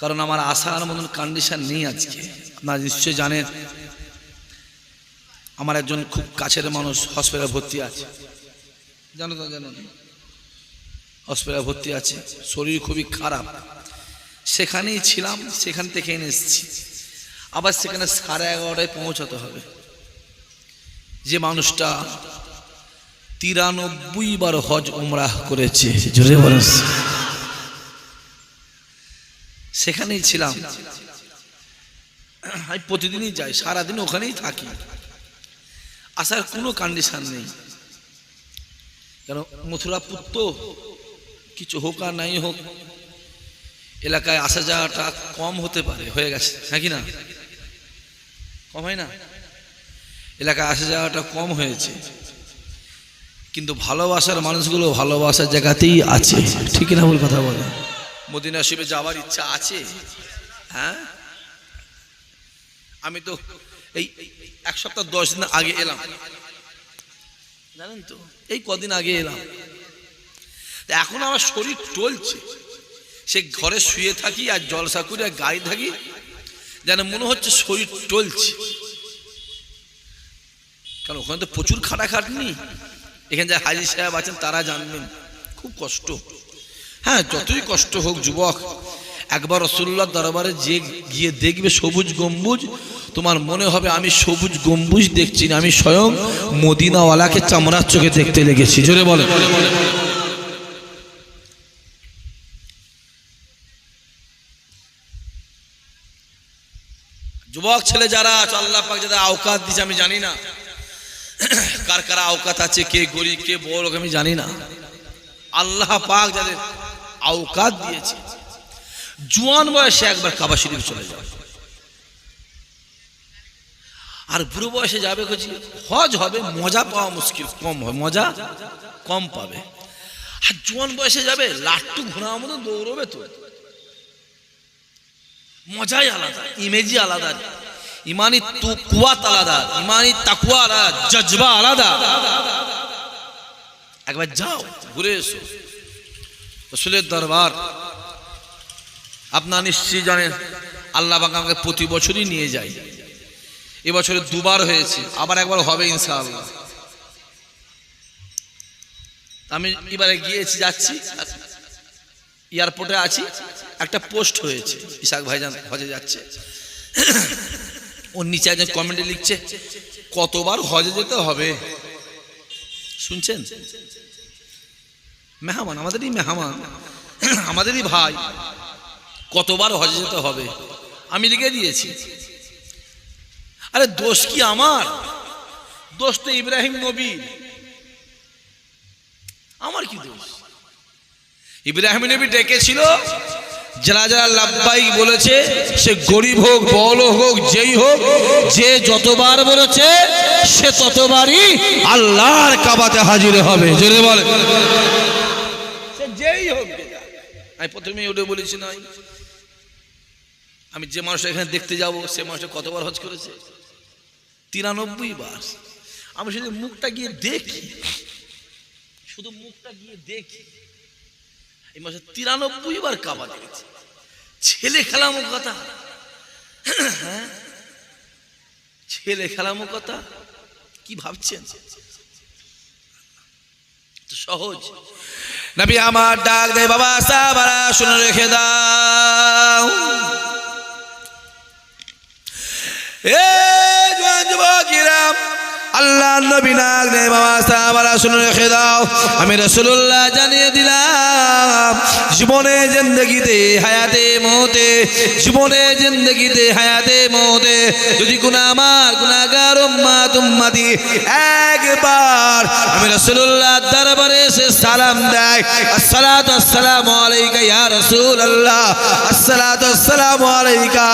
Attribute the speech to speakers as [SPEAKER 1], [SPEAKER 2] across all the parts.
[SPEAKER 1] কারণ আমার আসার মতন কন্ডিশন নেই আজকে। আপনারা নিশ্চয়ই জানেন আমার একজন খুব কাছের মানুষ হসপিটালে ভর্তি আছে, জানো তো? জানো, হসপিটালে ভর্তি আছে, শরীর খুবই খারাপ। সেখানেই ছিলাম, সেখান থেকে এনে এসেছি। আবার সেখানে 11:30টায় পৌঁছাতে হবে। যে মানুষটা 93 বার হজ উমরাহ করেছে, জোরে বলেন, সেখানেই ছিলাম। আমি প্রতিদিনই যাই, সারাদিন ওখানেই থাকি, আসার কোনো কন্ডিশন নেই। কেন, মথুরাপুর তো কিছু হোক আর নাই হোক, এলাকায় আসা যাওয়াটা কম হতে পারে, হয়ে গেছে নাকি না? কম হয় না? এলাকায় আসা যাওয়াটা কম হয়েছে, কিন্তু ভালোবাসার মানুষগুলো ভালোবাসার জায়গাতেই আছে, ঠিক না? ভুল কথা বলে। মদিনা শরীফে যাওয়ার ইচ্ছা আছে। হ্যাঁ, আমি তো এই 1 সপ্তাহ 10 দিন আগে এলাম, জানেন তো, এই কদিন আগে এলাম। এখন আমার শরীর টলছে, সে ঘরে শুয়ে থাকি আর জলসা করি আর গাড়ি থাকি, যেন মনে হচ্ছে শরীর টলছে। কারণ ওখানে তো প্রচুর খাটাখাটনি। এখানে যা হাজি সাহেব আছেন তারা জানবেন, খুব কষ্ট। হ্যাঁ, যতই কষ্ট হোক যুবক, একবার রাসূলুল্লাহ দরবারে যে গিয়ে দেখবে সবুজ গম্বুজ, তোমার মনে হবে আমি সবুজ গম্বুজ দেখছি না, আমি স্বয়ং মদিনাওয়ালাকে চামড়ার চোখে দেখতে লেগেছি। জোরে বলে। যুবক ছেলে যারা আল্লাহ পাক যাদের আওকাত দিয়েছে, আমি জানি না কার কার আওকাত আছে, কে গরিব কে বড় আমি জানি না। আল্লাহ পাক যাদের আওকাত দিয়েছে, জোয়ান বয়সে একবার কাবা শরীফ চলে যাবে, আর বুড়ো বয়সে যাবে হজ হবে, মজা পাওয়া মুশকিল, কম হয়, মজা কম পাবে। আর জোয়ান বয়সে যাবে, লাট্টু ঘোড়ার মতো দৌড়বে, তো মজাই আলাদা, ইমেজই আলাদা, ইমানি কুওয়াত আলাদা, ইমানি তাকওয়া আলাদা, জজবা আলাদা। একবার যাও, ঘুরে এসো রাসূলের দরবার। আপনারা নিশ্চয়ই জানেন আল্লাহ পাক আমাকে প্রতি বছরই নিয়ে যায়। এবছরে 2 বার হয়েছে, আবার একবার হবে ইনশাআল্লাহ। আমি এবারে গিয়েছি, যাচ্ছি, এয়ারপোর্টে আছি, একটা পোস্ট হয়েছে, ইসাক ভাইজান হজে যাচ্ছে। ওর নিচে একজন কমেন্টে লিখছে, কতবার হজে যেতে হবে? শুনছেন? মেহমান, আমাদেরই মেহমান, আমাদেরই ভাই, কতবার হজে যেতে হবে? আমি লিখে দিয়েছি, আরে দোষ কি আমার? দোষ তো ইব্রাহিম নবী, আমার কি দোষ? ইব্রাহিম নবী ডেকেছিল, যারা যারা লাব্বাইক বলেছে, সে গরিব হোক বড় হোক যেই হোক, যে যতবার বলেছে সে ততবারই আল্লাহর কাবাতে হাজির হবে। জোরে বলে, সে যেই হোক। আমি প্রথমেই ওটা বলেছি না, আমি যে মানুষটা এখানে দেখতে যাব, সে মানুষটা কতবার হজ করেছে? 93 বার। আমি শুধু মুখটা গিয়ে দেখি, শুধু মুখটা গিয়ে দেখি, এই মাসে 93 বার কাবা দেখেছি। ছেলে খেলামো কথা, হ্যাঁ, ছেলে খেলামো কথা, কি ভাবছেন? সহজ। নবী আমার ডাক দেয়, বাবা সাহাবারা শুনে রেখে দাও, এ জওয়ান যুবকেরা, আল্লাহ নবী ডাক দেয়, বাবা সাহাবারা শুনে রেখে দাও, আমি রাসূলুল্লাহ জানিয়ে দিলাম, জীবনে জিন্দেগিতে হায়াতে মওতে, জীবনে জিন্দেগিতে হায়াতে মওতে যদি কোন আমার গুনাহগার উম্মতি একবার আমি রাসূলুল্লাহ দরবারে এসে সালাম দেয়, আসসালাতু আসসালামু আলাইকা ইয়া রাসূলুল্লাহ, আসসালাতু আসসালামু আলাইকা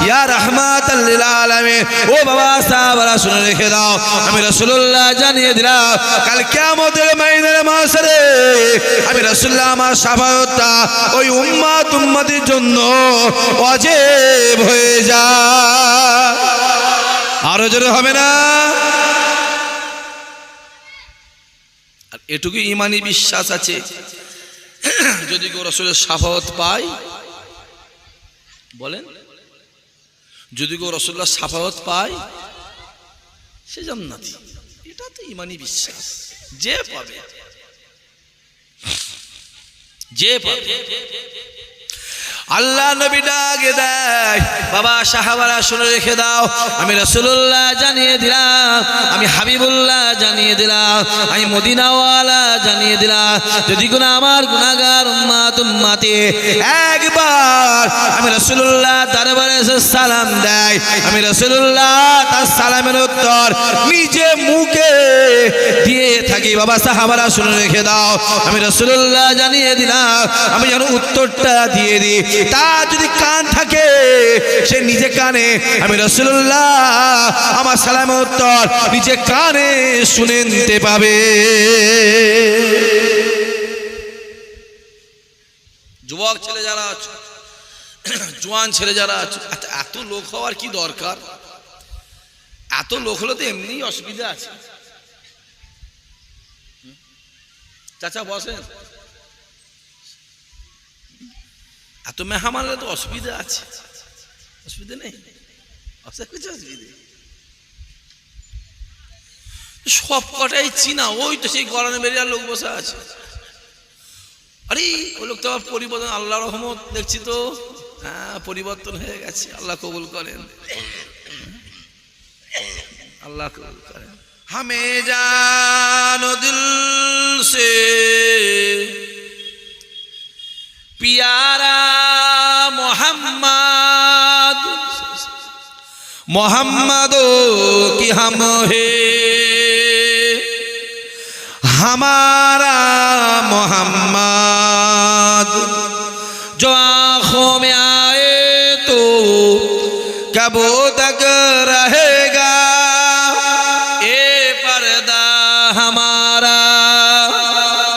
[SPEAKER 1] ইয়া রাহমাতাল লিল আলামিন, ও বাবা সাহাবারা শুনে রেখে দাও, আমি রাসূলুল্লাহ জানিয়ে দিলাম, কাল কিয়ামতের ময়দানে মাশরে আমি রাসূলুল্লাহ আমার শাফাআতটা ওই উম্মতির জন্য ওয়াজিব হয়ে যায়। আরো জোরে হবে না? আর এটুকু ঈমানি বিশ্বাস আছে, যদি কেউ রাসূলের শাফাআত পায়, বলেন, যদি কেউ রাসূলুল্লাহ শাফাআত পায় সে জান্নাতি, এটা তো ঈমানি বিশ্বাস। যে পাবে আল্লাহ নবী ডাকে দেয়, বাবা সাহাবারা শুনে রেখে দাও, আমি রাসূলুল্লাহ জানিয়ে দিলাম, আমি হাবিবুল্লাহ জানিয়ে দিলাম, আমি মদিনাওয়ালা জানিয়ে দিলাম, যদি কোনো আমার গুনাহগার উম্মতে একবার আমি রাসূলুল্লাহ দরবারে এসে সালাম দেয়, আমি রাসূলুল্লাহ তার সালামের উত্তর নিজে মুখে দিয়ে থাকি। বাবা সাহাবারা শুনে রেখে দাও, আমি রাসূলুল্লাহ জানিয়ে দিলাম, আমি যেন উত্তরটা দিয়ে দিই। তার যদি কান থাকে সে নিজে কানে আমি রাসূলুল্লাহ আমার সালামের উত্তর নিজে কানে শুনে নিতে পাবে। যুবক ছেলে যারা আছে, জওয়ান ছেলে যারা আছে, এত লোক হওয়ার কি দরকার? এত লোক হলে তো এমনি অসুবিধা আছে। চাচা বসেন, এত মেহমান হলে তো অসুবিধা আছে। অসুবিধা নেই, অসুবিধা সব কটাই চিনা। ওই তো সেই গলানে বেরিয়ে লোক বসে আছে। আরে ওই লোক তো আবার পরিবর্তন, আল্লাহ রহমত দেখছি তো, হ্যাঁ পরিবর্তন হয়ে গেছে। আল্লাহ কবুল করেন, আল্লাহ কবুল করেন। হামে জানো দিল সে प्यारा मोहम्मद, मोहम्मदों की हम है, हमारा मोहम्मद जो आँखों में आए तो कब तक रहेगा, ये पर्दा हमारा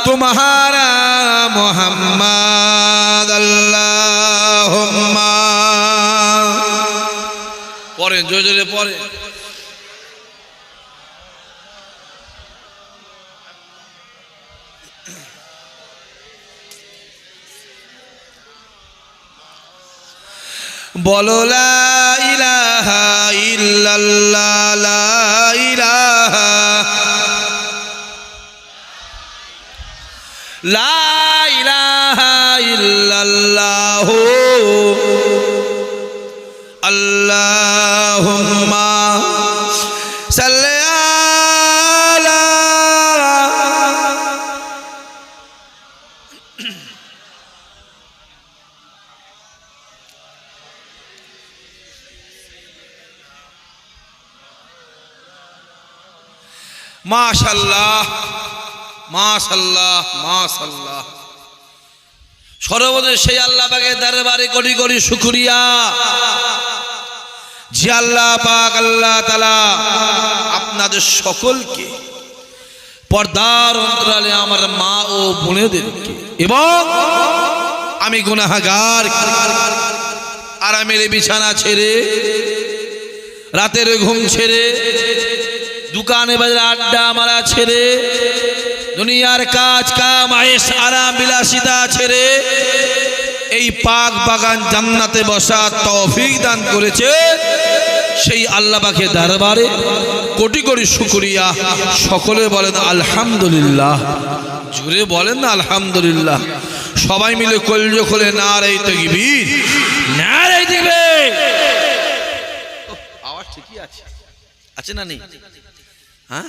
[SPEAKER 1] तुम्हारा मोहम्मद। अल्लाहुम्मा पढ़ें, जोरे जोरे पढ़ें। बोलो ला इलाहा इल्लल्लाह, ला इलाहा ला इलाहा इल्लल्लाह, अल्लाहुम्मा सल्ली अला। माशाल्लाह माशाल्लाह माशाल्लाह। সর্বদা সেই আল্লাহ পাকের দরবারে কোটি কোটি শুকরিয়া যে আল্লাহ পাক আল্লাহ তাআলা আপনাদের সকলকে পর্দার অন্তরালে আমার মা ও বোনেদেরকে এবং আমি গুনাহগার আরামের বিছানা ছেড়ে রাতের ঘুম ছেড়ে দোকানে বাজারে আড্ডা মারা ছেড়ে দুনিয়ার কাজ কাম আয়েশ আরাম বিলাসিতা ছেড়ে এই পাক বাগান জান্নাতে বসার তৌফিক দান করেছে সেই আল্লাহ পাকের দরবারে কোটি কোটি শুকরিয়া। সকলে বলেন আলহামদুলিল্লাহ, জোরে বলেন না আলহামদুলিল্লাহ। সবাই মিলে কলজো খুলে নারে তাকবীর, নারে তাকবীর। আওয়াজ ঠিকই আছে, আছে না নেই? হ্যাঁ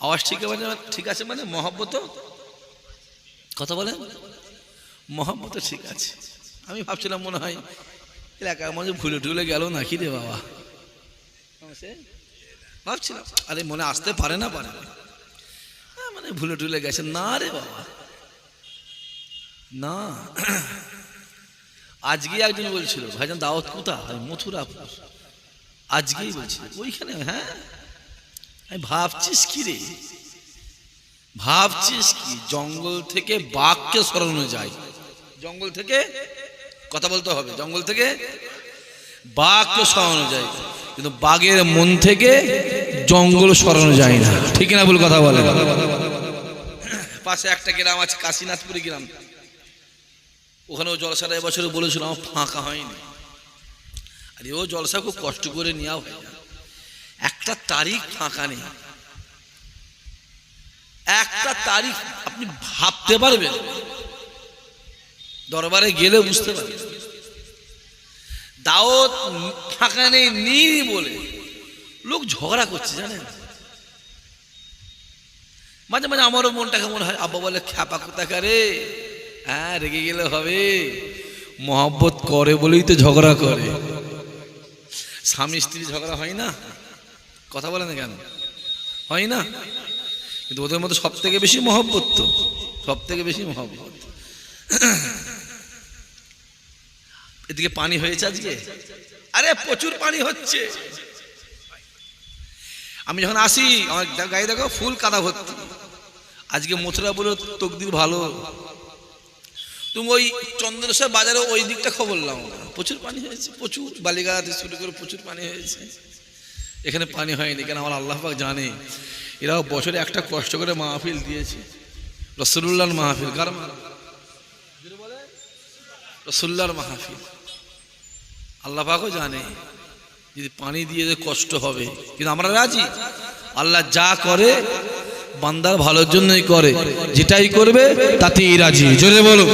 [SPEAKER 1] আওয়াজ ঠিক আছে, ঠিক আছে মানে মহব্বত কথা বলেন, মহব্বত ঠিক আছে। আমি ভাবছিলাম মনে হয় এলাকার মধ্যে ভুলে টুলে গেল নাকি রে বাবা, ভাবছিলাম আরে মনে আসতে পারে না, পারে মানে ভুলে টুলে গেছে না রে বাবা না। আজকে একজন বলছিল ভাইজান দাওয়াত কোথায়, মথুরাপুর। আজকেই বলছিল ওইখানে। হ্যাঁ আমি ভাবছিস কি রে, ভাবছিস কি জঙ্গল থেকে বাঘকে সরানো যায়, জঙ্গল থেকে কথা বলতে হবে, জঙ্গল থেকে বাঘকে সরানো যায়, কিন্তু বাঘের মন থেকে জঙ্গল সরানো যায় না। ঠিক না ভুল কথা বলে? পাশে একটা গ্রাম আছে কাশীনাথপুরি গ্রাম, ওখানেও জলসাটা এবছর বলেছিল আমার ফাঁকা হয়নি। আর ও জলসা খুব কষ্ট করে নেওয়া হয়, একটা তারিখ ফাঁকা নেই, একটা তারিখ আপনি ভাবতে পারবেন, দরবারে গেলে বুঝতে পারবেন। দাওয়াত ফাঁকা নেই বলে লোক ঝগড়া করছে জানেন। মাঝে মাঝে আমারও মনটা কেমন হয়, আব্বা বলে খ্যাপা কোথাকারে, হ্যাঁ রেগে গেলে হবে, মহব্বত করে বলেই তো ঝগড়া করে। স্বামী স্ত্রী ঝগড়া হয় না, কথা বলে না কেন, হয় না? কিন্তু ওদের মধ্যে সব থেকে বেশি মহব্বত, তো সব থেকে বেশি মহব্বত। এদিকে পানি হয়েছে আজকে, আরে প্রচুর পানি হচ্ছে। আমি যখন আসি আমার গায়ে দেখো ফুল কাদা ভর্তি। আজকে মথুরাপুরের তকদির ভালো, তুমি ওই চন্দনেশ্বর বাজারে ওই দিকটা খবর নাও, প্রচুর পানি হয়েছে, প্রচুর বালিগাড়াতে শুরু করে প্রচুর পানি হয়েছে। এখানে পানি হয়নি কেন আমার আল্লাহ পাক জানে। এরাও বছরে একটা কষ্ট করে মাহফিল দিয়েছে, রাসূলুল্লাহর মাহফিল। কার রাসূলুল্লাহর মাহফিল। আল্লাহ পাকও জানে যদি পানি দিয়ে কষ্ট হবে, কিন্তু আমরা রাজি। আল্লাহ যা করে বান্দার ভালোর জন্যই করে, যেটাই করবে তাতেই রাজি। জোরে বলো।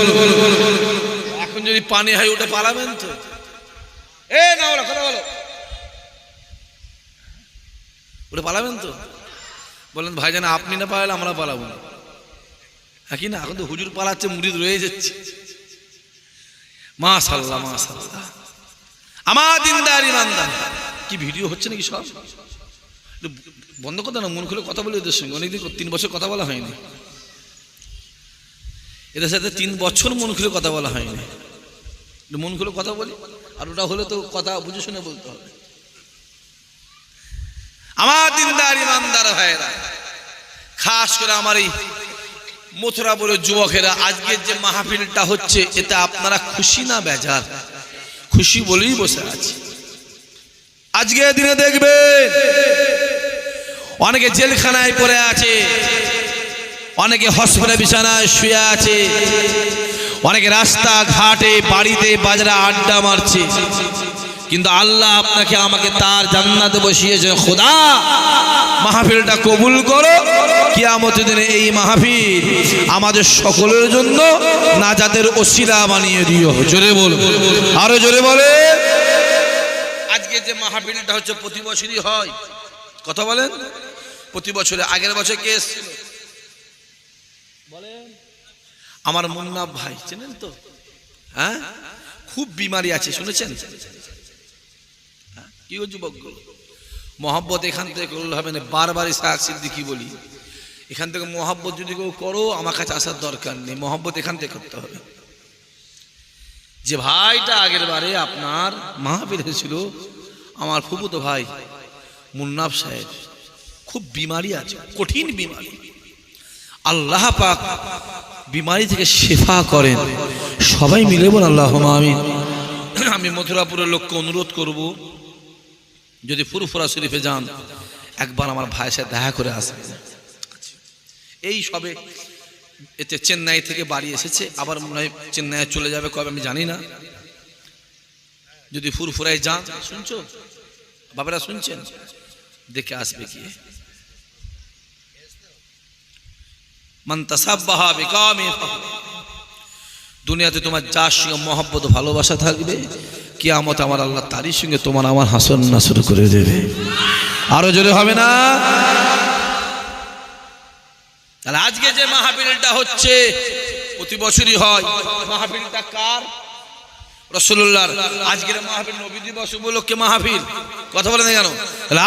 [SPEAKER 1] এখন যদি পানি হয় ওটা পালাবেন তো, এ না বলো, কথা বলো, ওটা পালাবেন তো? বলেন ভাইজান আপনি না পালালে আমরা পালাবো না, হ্যাঁ কি না? এখন তো হুজুর পালাচ্ছে, মুরিদ রয়ে যাচ্ছে। মাশাআল্লাহ মাশাআল্লাহ। আমার দিনদার ইমানদার কি ভিডিও হচ্ছে নাকি সব? বন্ধ করতে না, মন খুলে কথা বলি এদের সঙ্গে। অনেকদিন 3 বছর কথা বলা হয়নি এদের সাথে, 3 বছর মন খুলে কথা বলা হয়নি। মন খুলে কথা বলি, আর ওটা হলে তো কথা বুঝে শুনে বলতে হবে। আমার দিনদার ইমানদার ভাইয়েরা, খাস করে আমার এই মথুরাপুরের যুবকেরা, আজকের যে মাহফিলটা হচ্ছে এতে আপনারা খুশি না বেজার? খুশি বলেই বসে আছি। আজকের দিনে দেখবেন অনেকে জেলখানায় পড়ে আছে, অনেকে হসপিটালে বিছানায় শুয়ে আছে, অনেকে রাস্তা ঘাটে বাড়িতে বাজারে আড্ডা মারছে। কিন্তু আল্লাহ আপনাকে আমাকে তার জান্নাতে বসিয়েছে। খোদা মাহফিলটা কবুল করো, কিয়ামতের দিনে এই মাহফিল আমাদের সকলের জন্য নাজাতের ওসিলা বানিয়ে দিও। জোরে বল, আরো জোরে বলে। আজকে যে মাহফিলটা হচ্ছে প্রতি বছরই হয়, কথা বলেন, প্রতি বছরে। আগের বছর কে এসেছিল বলেন? আমার মুন্না ভাই, চেনেন তো? হ্যাঁ, খুব বিমারি আছে, শুনেছেন? কি ও যুবক, মহব্বত এখান থেকে করলে হবে না। বারবার ইসহাক সিদ্দিকী বলি, এখান থেকে মহব্বত যদি কেউ করো আমার কাছে আসার দরকার নেই, মহব্বত এখান থেকে করতে হবে। যে ভাইটা আগের বারে আপনার মাহফিল হয়েছিল, আমার ফুফুতো ভাই মুন্নাফ সাহেব, খুব বিমারি আছে, কঠিন বিমারি। আল্লাহ পাক বিমারি থেকে শেফা করেন। সবাই মিলে বল আল্লাহুম্মা আমিন। আমি মথুরাপুরের লোককে অনুরোধ করব, যদি ফুরফুরা শরীফে যান একবার আমার ভাইয়ের সাথে দেখা করে আসবেন। এই সবে এতে চেন্নাই থেকে বাড়ি এসেছে, আবার মনে হয় চেন্নাইয়ে চলে যাবে কবে আমি জানি না। যদি ফুরফুরায় যান, শুনছো বাবারা, শুনছেন? দেখে আসবে কি। মান তাসাব্বাহা বিকামি, দুনিয়াতে তোমার যার সঙ্গে মহব্বত ভালোবাসা থাকবে, কিয়ামত আমার আল্লাহ তারই সঙ্গে তোমার আমার হাসন নাসর করে দেবে। আরো জোরে হবে না? তাহলে আজকে যে মাহফিলটা হচ্ছে প্রতি বছরই হয়। মাহফিলটা কার? রাসূলুল্লাহর। আজকের মাহফিল নবী দিবস উপলক্ষে মাহফিল, কথা বলেন কেন?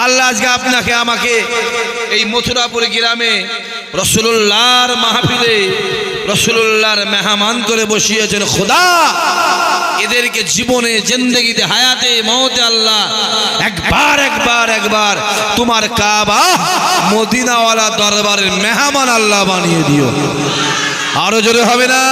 [SPEAKER 1] আল্লাহ আজকে আপনাকে আমাকে এই মথুরাপুর গ্রামে রাসূলুল্লাহর মাহফিলে রাসূলুল্লাহর মেহমান করে বসিয়েছেন। খোদা এদেরকে জীবনে জিন্দেগিতে হায়াতে মওতে আল্লাহ একবার একবার একবার তোমার কাবা মদিনাওয়ালা দরবারের মেহমান আল্লাহ বানিয়ে দিও। আরো জোরে হবে না?